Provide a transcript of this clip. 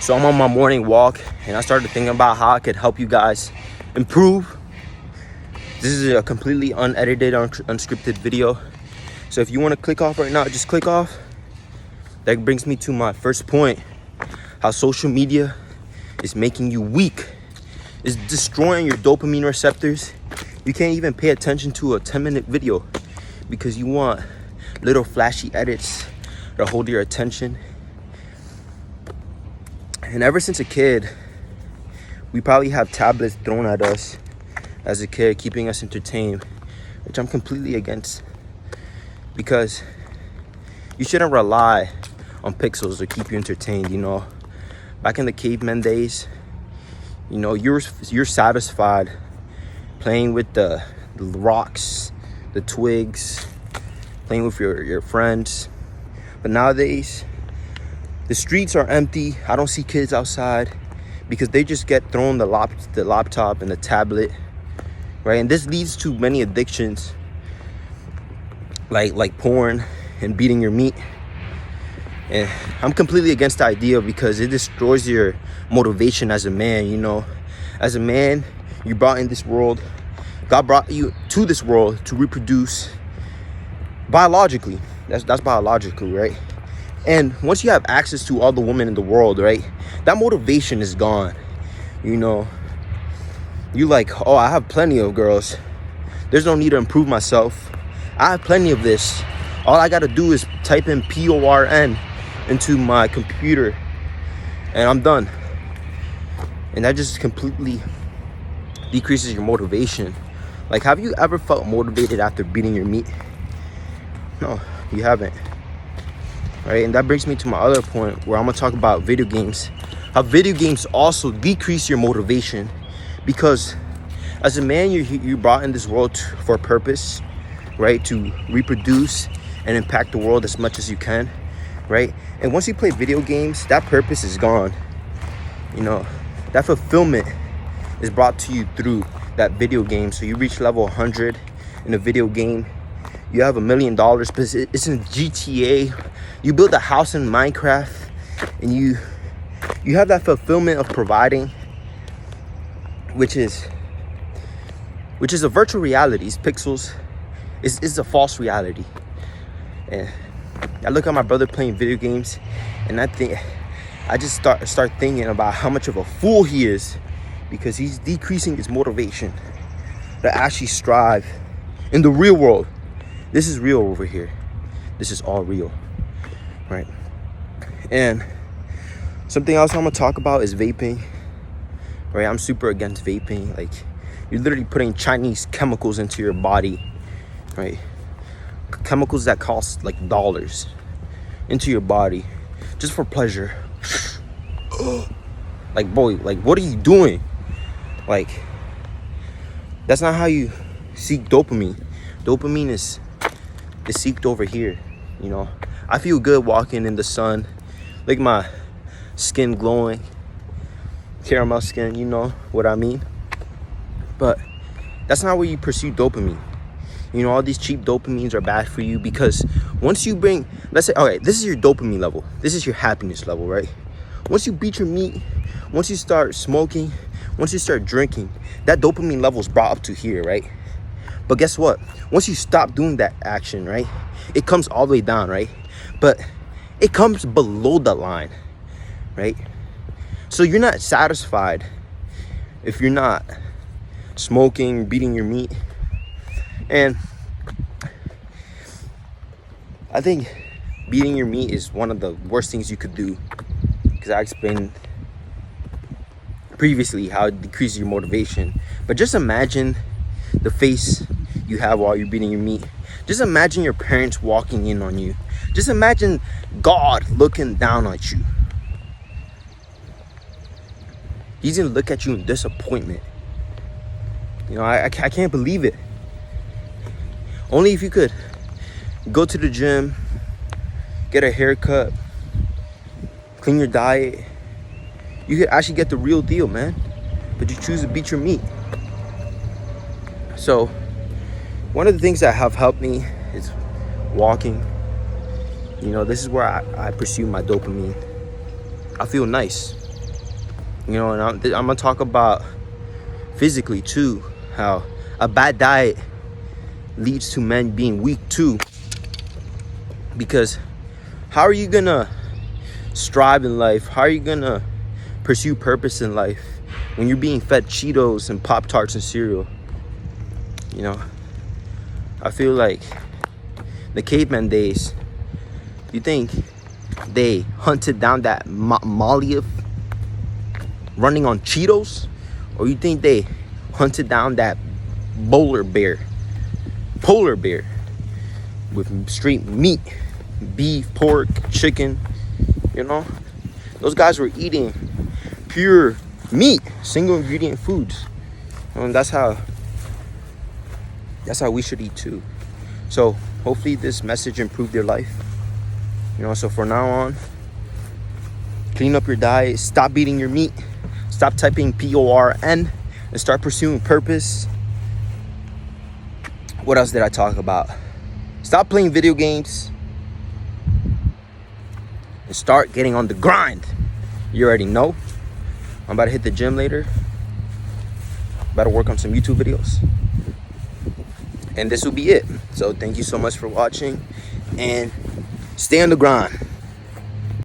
So I'm on my morning walk and I started thinking about how I could help you guys improve. This is a completely unedited, unscripted video. So if you want to click off right now, just click off. That brings me to my first point. How social media is making you weak. It's destroying your dopamine receptors. You can't even pay attention to a 10-minute video because you want little flashy edits to hold your attention. And ever since a kid, we probably have tablets thrown at us as a kid, keeping us entertained, which I'm completely against. Because you shouldn't rely on pixels to keep you entertained, you know. Back in the caveman days, you know, you're satisfied playing with the rocks, the twigs, playing with your friends. But nowadays, the streets are empty. I don't see kids outside because they just get thrown the laptop and the tablet, right? And this leads to many addictions, like porn and beating your meat. And I'm completely against the idea because it destroys your motivation as a man, you know. As a man, you brought in this world. God brought you to this world to reproduce biologically. That's biologically, right? And once you have access to all the women in the world, right, that motivation is gone. You know, you like, oh, I have plenty of girls. There's no need to improve myself. I have plenty of this. All I got to do is type in PORN into my computer and I'm done. And that just completely decreases your motivation. Like, have you ever felt motivated after beating your meat? No, you haven't. Right? And that brings me to my other point where I'm gonna talk about video games. How video games also decrease your motivation because as a man, you're brought in this world for a purpose, right? To reproduce and impact the world as much as you can, right? And once you play video games, that purpose is gone. You know, that fulfillment is brought to you through that video game. So you reach level 100 in a video game, you have $1 million, but it's in GTA. You build a house in Minecraft, and you have that fulfillment of providing, which is a virtual reality. It's pixels. It's a false reality. And I look at my brother playing video games, and I just start thinking about how much of a fool he is because he's decreasing his motivation to actually strive in the real world. This is real over here. This is all real, right? And something else I'm gonna talk about is vaping, right? I'm super against vaping. Like, you're literally putting Chinese chemicals into your body, right? Chemicals that cost like dollars into your body just for pleasure. Like, boy, like, what are you doing? Like, that's not how you seek dopamine. Dopamine is seeked over here, you know. I feel good walking in the sun. Look at my skin glowing, caramel skin, you know what I mean. But that's not where you pursue dopamine. You know, all these cheap dopamines are bad for you because once you bring, let's say, all right, this is your dopamine level. This is your happiness level, right? Once you beat your meat, once you start smoking, once you start drinking, that dopamine level is brought up to here, right? But guess what? Once you stop doing that action, right, it comes all the way down, right? But it comes below the line, right? So you're not satisfied if you're not smoking, beating your meat. And I think beating your meat is one of the worst things you could do because I explained previously how it decreases your motivation. But just imagine the face you have while you're beating your meat. Just imagine your parents walking in on you. Just imagine God looking down at you. He's gonna look at you in disappointment. You know, I can't believe it. Only if you could go to the gym, get a haircut, clean your diet, you could actually get the real deal, man. But you choose to beat your meat. So one of the things that have helped me is walking. You know, this is where I pursue my dopamine. I feel nice. You know, and I'm gonna talk about physically too, how a bad diet leads to men being weak too. Because how are you gonna strive in life? How are you gonna pursue purpose in life when you're being fed Cheetos and Pop-Tarts and cereal? You know, I feel like the caveman days, you think they hunted down that Molly running on Cheetos? Or you think they hunted down that polar bear with straight meat, beef, pork, chicken? You know, those guys were eating pure meat, single ingredient foods. And that's how we should eat too. So hopefully this message improved your life. You know, so from now on, clean up your diet, stop eating your meat, stop typing PORN, and start pursuing purpose. What else did I talk about? Stop playing video games and start getting on the grind. You already know. I'm about to hit the gym later. About to work on some YouTube videos. And this will be it. So thank you so much for watching, and stay on the grind.